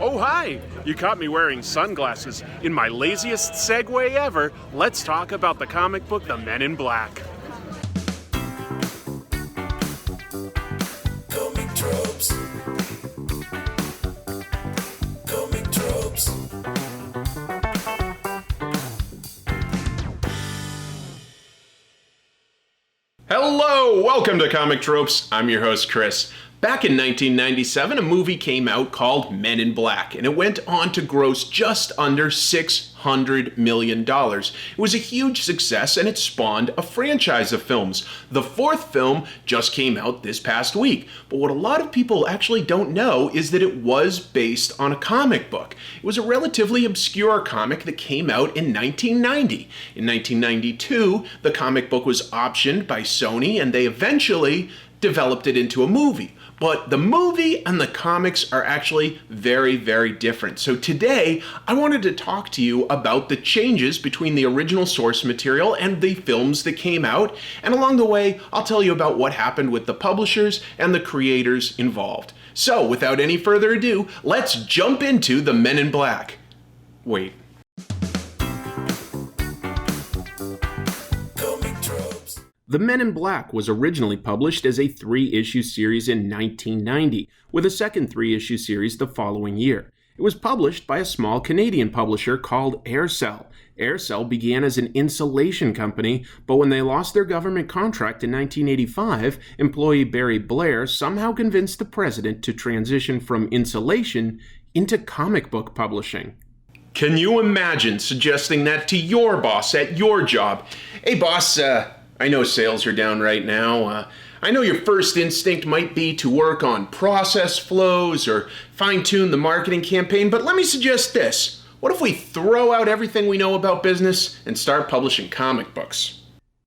Oh, hi! You caught me wearing sunglasses. In my laziest segue ever, let's talk about the comic book The Men in Black. Comic tropes. Comic tropes. Hello! Welcome to Comic Tropes. I'm your host, Chris. Back in 1997, a movie came out called Men in Black, and it went on to gross just under $600 million. It was a huge success, and it spawned a franchise of films. The fourth film just came out this past week, but what a lot of people actually don't know is that it was based on a comic book. It was a relatively obscure comic that came out in 1990. In 1992, the comic book was optioned by Sony, and they eventually developed it into a movie. But the movie and the comics are actually very, very different. So today, I wanted to talk to you about the changes between the original source material and the films that came out. And along the way, I'll tell you about what happened with the publishers and the creators involved. So without any further ado, let's jump into The Men in Black. Wait. The Men in Black was originally published as a 3-issue series in 1990, with a second 3-issue series the following year. It was published by a small Canadian publisher called Aircel. Aircel began as an insulation company, but when they lost their government contract in 1985, employee Barry Blair somehow convinced the president to transition from insulation into comic book publishing. Can you imagine suggesting that to your boss at your job? Hey boss, I know sales are down right now. I know your first instinct might be to work on process flows or fine-tune the marketing campaign, but let me suggest this. What if we throw out everything we know about business and start publishing comic books?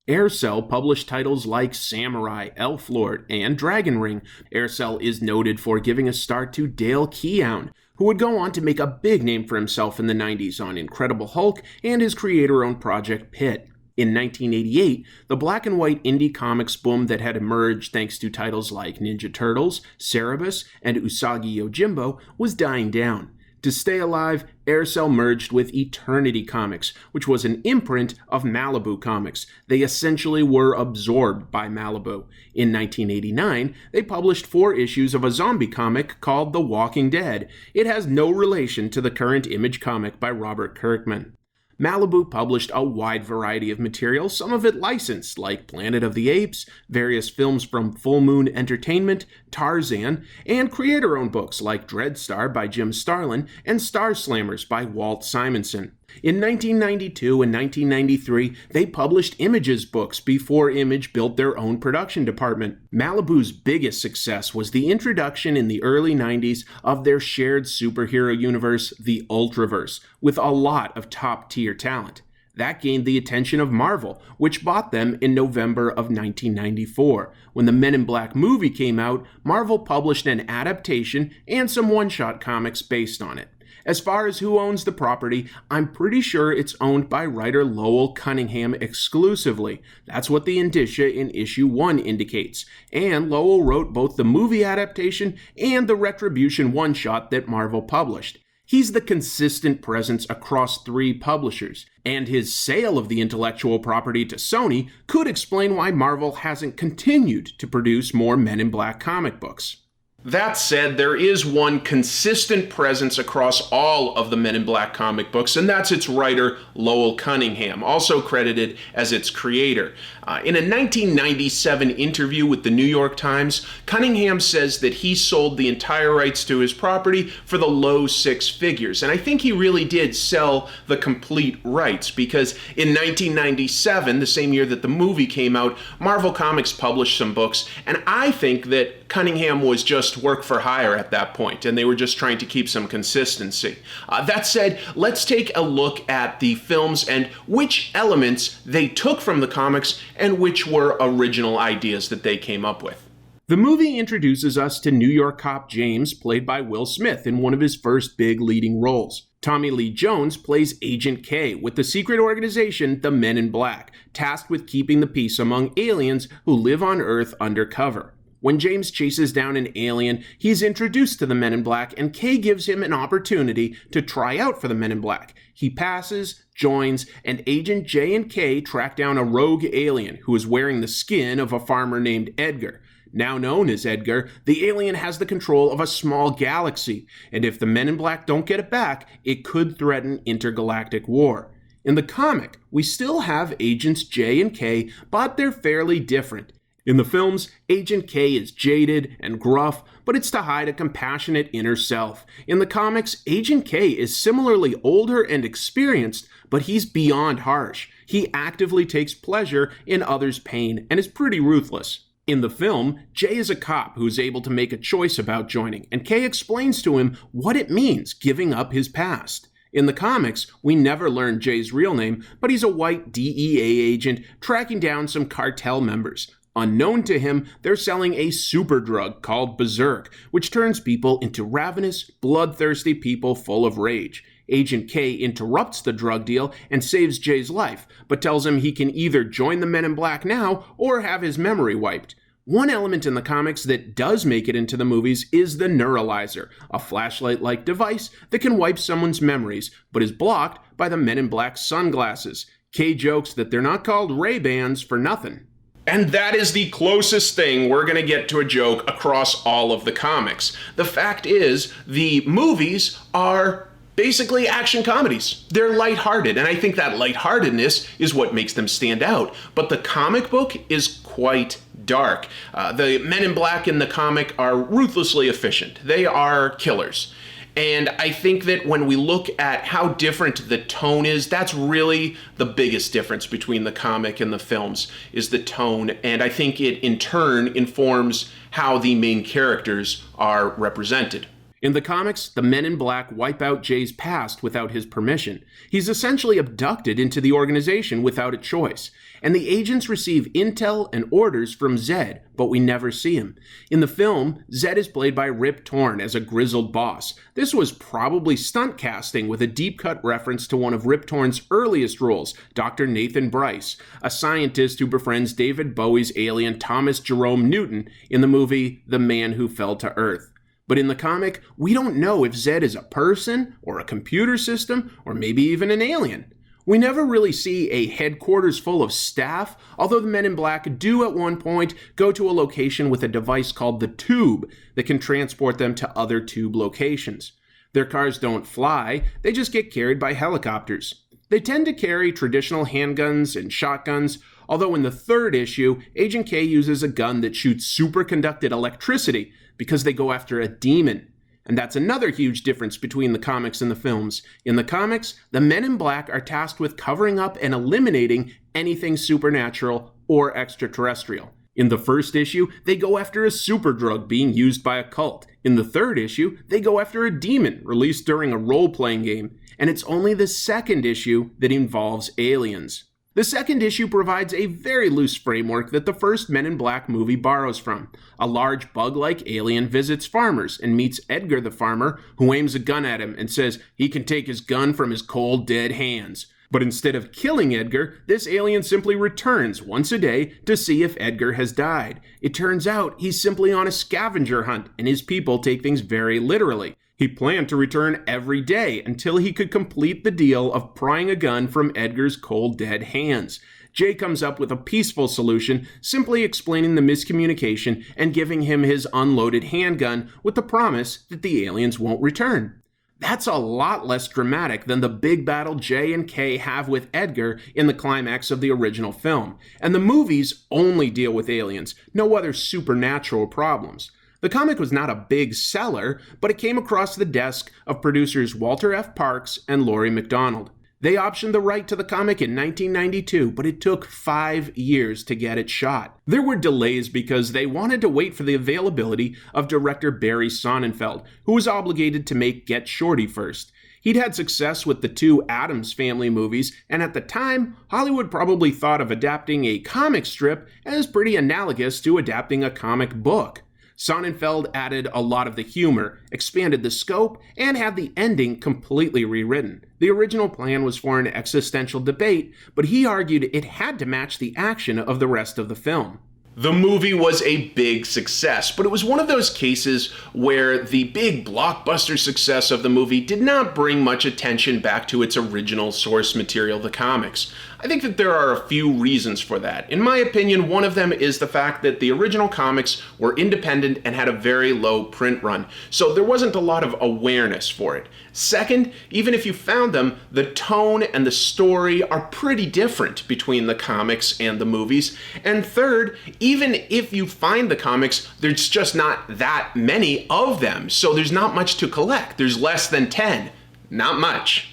Aircel published titles like Samurai, Elflord, and Dragon Ring. Aircel is noted for giving a start to Dale Keown, who would go on to make a big name for himself in the 90s on Incredible Hulk and his creator-owned Project Pit. In 1988, the black and white indie comics boom that had emerged thanks to titles like Ninja Turtles, Cerebus, and Usagi Yojimbo was dying down. To stay alive, Aircel merged with Eternity Comics, which was an imprint of Malibu Comics. They essentially were absorbed by Malibu. In 1989, they published 4 issues of a zombie comic called The Walking Dead. It has no relation to the current Image comic by Robert Kirkman. Malibu published a wide variety of material, some of it licensed, like Planet of the Apes, various films from Full Moon Entertainment, Tarzan, and creator-owned books like Dreadstar by Jim Starlin and Star Slammers by Walt Simonson. In 1992 and 1993, they published Image's books before Image built their own production department. Malibu's biggest success was the introduction in the early 90s of their shared superhero universe, the Ultraverse, with a lot of top-tier talent. That gained the attention of Marvel, which bought them in November of 1994. When the Men in Black movie came out, Marvel published an adaptation and some one-shot comics based on it. As far as who owns the property, I'm pretty sure it's owned by writer Lowell Cunningham exclusively. That's what the indicia in issue 1 indicates. And Lowell wrote both the movie adaptation and the Retribution one-shot that Marvel published. He's the consistent presence across 3 publishers, and his sale of the intellectual property to Sony could explain why Marvel hasn't continued to produce more Men in Black comic books. That said, there is one consistent presence across all of the Men in Black comic books, and that's its writer, Lowell Cunningham, also credited as its creator. In a 1997 interview with the New York Times, Cunningham says that he sold the entire rights to his property for the low 6 figures, and I think he really did sell the complete rights, because in 1997, the same year that the movie came out, Marvel Comics published some books, and I think that Cunningham was just work for hire at that point, and they were just trying to keep some consistency. That said, let's take a look at the films and which elements they took from the comics and which were original ideas that they came up with. The movie introduces us to New York cop James, played by Will Smith in one of his first big leading roles. Tommy Lee Jones plays Agent K with the secret organization the Men in Black, tasked with keeping the peace among aliens who live on Earth undercover. When James chases down an alien, he's introduced to the Men in Black, and Kay gives him an opportunity to try out for the Men in Black. He passes, joins, and Agent J and K track down a rogue alien who is wearing the skin of a farmer named Edgar. Now known as Edgar, the alien has the control of a small galaxy, and if the Men in Black don't get it back, it could threaten intergalactic war. In the comic, we still have Agents J and K, but they're fairly different. In the films, Agent K is jaded and gruff, but it's to hide a compassionate inner self. In the comics, Agent K is similarly older and experienced, but he's beyond harsh. He actively takes pleasure in others' pain and is pretty ruthless. In the film, Jay is a cop who's able to make a choice about joining, and Kay explains to him what it means giving up his past. In the comics, we never learn Jay's real name, but he's a white DEA agent tracking down some cartel members. Unknown to him, they're selling a super drug called Berserk, which turns people into ravenous, bloodthirsty people full of rage. Agent K interrupts the drug deal and saves Jay's life, but tells him he can either join the Men in Black now or have his memory wiped. One element in the comics that does make it into the movies is the Neuralizer, a flashlight-like device that can wipe someone's memories, but is blocked by the Men in Black sunglasses. Kay jokes that they're not called Ray-Bans for nothing. And that is the closest thing we're going to get to a joke across all of the comics. The fact is, the movies are basically action comedies. They're lighthearted, and I think that lightheartedness is what makes them stand out. But the comic book is quite dark. The Men in Black in the comic are ruthlessly efficient. They are killers. And I think that when we look at how different the tone is, that's really the biggest difference between the comic and the films, is the tone. And I think it, in turn, informs how the main characters are represented. In the comics, the Men in Black wipe out Jay's past without his permission. He's essentially abducted into the organization without a choice. And the agents receive intel and orders from Zed, but we never see him. In the film, Zed is played by Rip Torn as a grizzled boss. This was probably stunt casting with a deep-cut reference to one of Rip Torn's earliest roles, Dr. Nathan Bryce, a scientist who befriends David Bowie's alien Thomas Jerome Newton in the movie The Man Who Fell to Earth. But in the comic, we don't know if Zed is a person, or a computer system, or maybe even an alien. We never really see a headquarters full of staff, although the Men in Black do at one point go to a location with a device called the Tube that can transport them to other Tube locations. Their cars don't fly, they just get carried by helicopters. They tend to carry traditional handguns and shotguns, although in the third issue, Agent K uses a gun that shoots superconducted electricity because they go after a demon. And that's another huge difference between the comics and the films. In the comics, the Men in Black are tasked with covering up and eliminating anything supernatural or extraterrestrial. In the first issue, they go after a super drug being used by a cult. In the third issue, they go after a demon released during a role-playing game. And it's only the second issue that involves aliens. The second issue provides a very loose framework that the first Men in Black movie borrows from. A large bug-like alien visits farmers and meets Edgar the farmer, who aims a gun at him and says he can take his gun from his cold, dead hands. But instead of killing Edgar, this alien simply returns once a day to see if Edgar has died. It turns out he's simply on a scavenger hunt, and his people take things very literally. He planned to return every day until he could complete the deal of prying a gun from Edgar's cold, dead hands. Jay comes up with a peaceful solution, simply explaining the miscommunication and giving him his unloaded handgun with the promise that the aliens won't return. That's a lot less dramatic than the big battle Jay and Kay have with Edgar in the climax of the original film. And the movies only deal with aliens, no other supernatural problems. The comic was not a big seller, but it came across the desk of producers Walter F. Parks and Laurie MacDonald. They optioned the right to the comic in 1992, but it took 5 years to get it shot. There were delays because they wanted to wait for the availability of director Barry Sonnenfeld, who was obligated to make Get Shorty first. He'd had success with the 2 Addams Family movies, and at the time, Hollywood probably thought of adapting a comic strip as pretty analogous to adapting a comic book. Sonnenfeld added a lot of the humor, expanded the scope, and had the ending completely rewritten. The original plan was for an existential debate, but he argued it had to match the action of the rest of the film. The movie was a big success, but it was one of those cases where the big blockbuster success of the movie did not bring much attention back to its original source material, the comics. I think that there are a few reasons for that. In my opinion, one of them is the fact that the original comics were independent and had a very low print run, so there wasn't a lot of awareness for it. Second, even if you found them, the tone and the story are pretty different between the comics and the movies. And third, even if you find the comics, there's just not that many of them, so there's not much to collect. There's less than 10. Not much.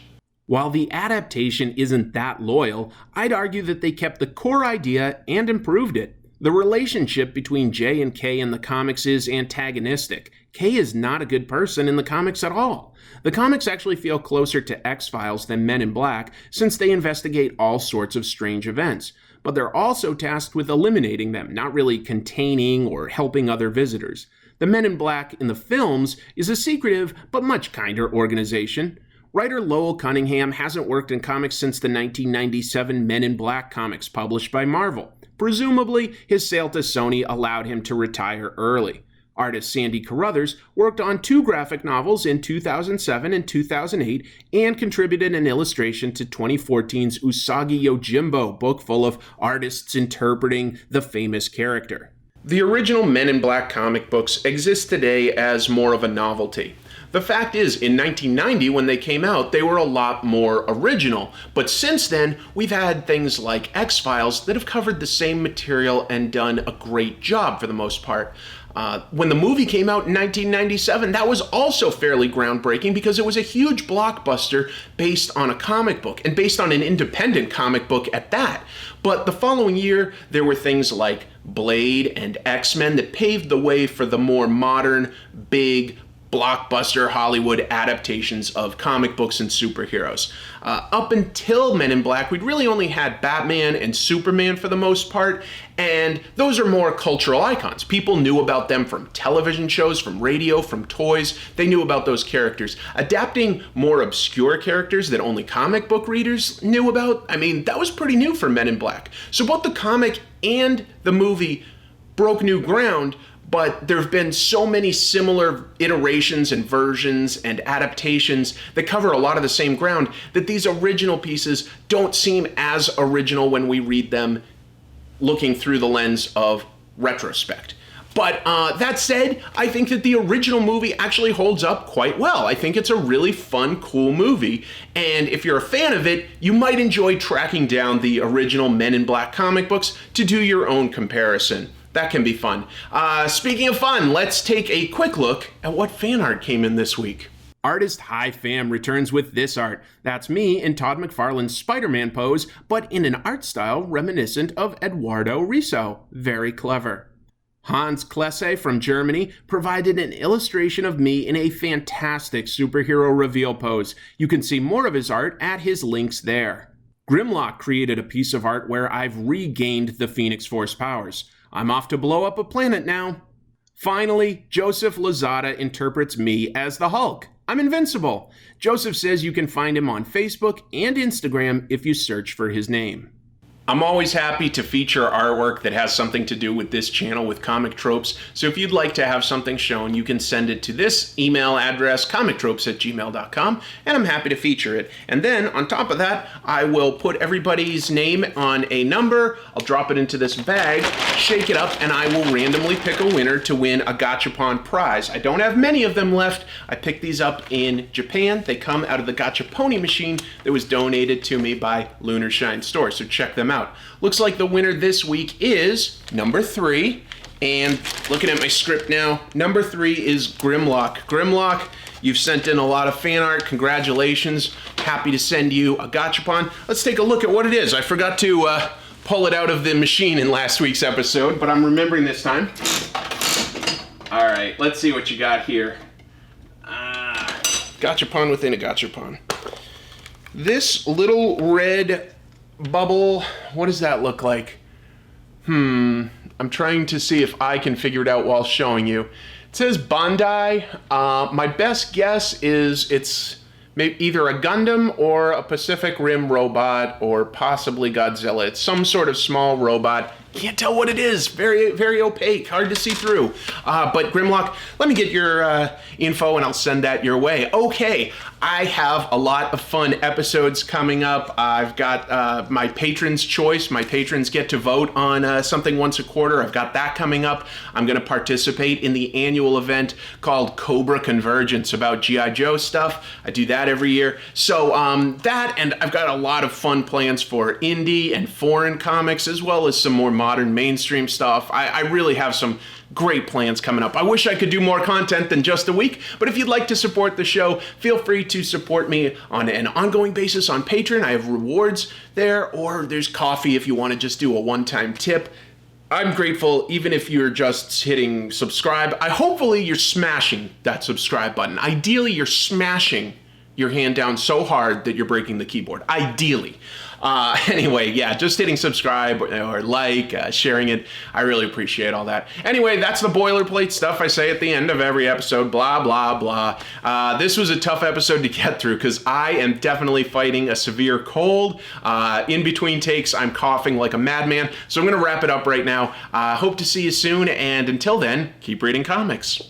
While the adaptation isn't that loyal, I'd argue that they kept the core idea and improved it. The relationship between J and K in the comics is antagonistic. K is not a good person in the comics at all. The comics actually feel closer to X-Files than Men in Black, since they investigate all sorts of strange events. But they're also tasked with eliminating them, not really containing or helping other visitors. The Men in Black in the films is a secretive but much kinder organization. Writer Lowell Cunningham hasn't worked in comics since the 1997 Men in Black comics published by Marvel. Presumably, his sale to Sony allowed him to retire early. Artist Sandy Carruthers worked on 2 graphic novels in 2007 and 2008 and contributed an illustration to 2014's Usagi Yojimbo book full of artists interpreting the famous character. The original Men in Black comic books exist today as more of a novelty. The fact is, in 1990, when they came out, they were a lot more original. But since then, we've had things like X-Files that have covered the same material and done a great job for the most part. When the movie came out in 1997, that was also fairly groundbreaking because it was a huge blockbuster based on a comic book, and based on an independent comic book at that. But the following year, there were things like Blade and X-Men that paved the way for the more modern, big, blockbuster Hollywood adaptations of comic books and superheroes. Up until Men in Black, we'd really only had Batman and Superman for the most part, and those are more cultural icons. People knew about them from television shows, from radio, from toys. They knew about those characters. Adapting more obscure characters that only comic book readers knew about, that was pretty new for Men in Black. So both the comic and the movie broke new ground, but there have been so many similar iterations and versions and adaptations that cover a lot of the same ground that these original pieces don't seem as original when we read them looking through the lens of retrospect. But that said, I think that the original movie actually holds up quite well. I think it's a really fun, cool movie, and if you're a fan of it, you might enjoy tracking down the original Men in Black comic books to do your own comparison. That can be fun. Speaking of fun, let's take a quick look at what fan art came in this week. Artist Hi Fam returns with this art. That's me in Todd McFarlane's Spider-Man pose, but in an art style reminiscent of Eduardo Risso. Very clever. Hans Klesse from Germany provided an illustration of me in a fantastic superhero reveal pose. You can see more of his art at his links there. Grimlock created a piece of art where I've regained the Phoenix Force powers. I'm off to blow up a planet now. Finally, Joseph Lozada interprets me as the Hulk. I'm invincible. Joseph says you can find him on Facebook and Instagram if you search for his name. I'm always happy to feature artwork that has something to do with this channel, with comic tropes. So if you'd like to have something shown, you can send it to this email address, comictropes@gmail.com, and I'm happy to feature it. And then on top of that, I will put everybody's name on a number. I'll drop it into this bag, shake it up, and I will randomly pick a winner to win a Gachapon prize. I don't have many of them left. I picked these up in Japan. They come out of the Gachaponi machine that was donated to me by Lunar Shine Store, so check them out. Looks like the winner this week is number 3, and looking at my script now, number 3 is Grimlock. Grimlock, you've sent in a lot of fan art. Congratulations. Happy to send you a Gachapon. Let's take a look at what it is. I forgot to pull it out of the machine in last week's episode, but I'm remembering this time. All right, let's see what you got here. Gachapon within a Gachapon. This little red bubble, what does that look like? I'm trying to see if I can figure it out while showing you. It says Bandai. My best guess is it's maybe either a Gundam or a Pacific Rim robot or possibly Godzilla. It's some sort of small robot. Can't tell what it is. Very, very opaque. Hard to see through. But Grimlock, let me get your info and I'll send that your way. Okay, I have a lot of fun episodes coming up. I've got my patrons' choice. My patrons get to vote on something once a quarter. I've got that coming up. I'm going to participate in the annual event called Cobra Convergence about G.I. Joe stuff. I do that every year. So that, and I've got a lot of fun plans for indie and foreign comics, as well as some more modern mainstream stuff. I really have some great plans coming up. I wish I could do more content than just a week, but if you'd like to support the show, feel free to support me on an ongoing basis on Patreon. I have rewards there, or there's coffee if you want to just do a one-time tip. I'm grateful even if you're just hitting subscribe. Hopefully you're smashing that subscribe button. Ideally, you're smashing your hand down so hard that you're breaking the keyboard. Ideally. Anyway, yeah, just hitting subscribe or like, sharing it. I really appreciate all that. Anyway, that's the boilerplate stuff I say at the end of every episode, blah, blah, blah. This was a tough episode to get through because I am definitely fighting a severe cold. In between takes, I'm coughing like a madman. So I'm going to wrap it up right now. Hope to see you soon. And until then, keep reading comics.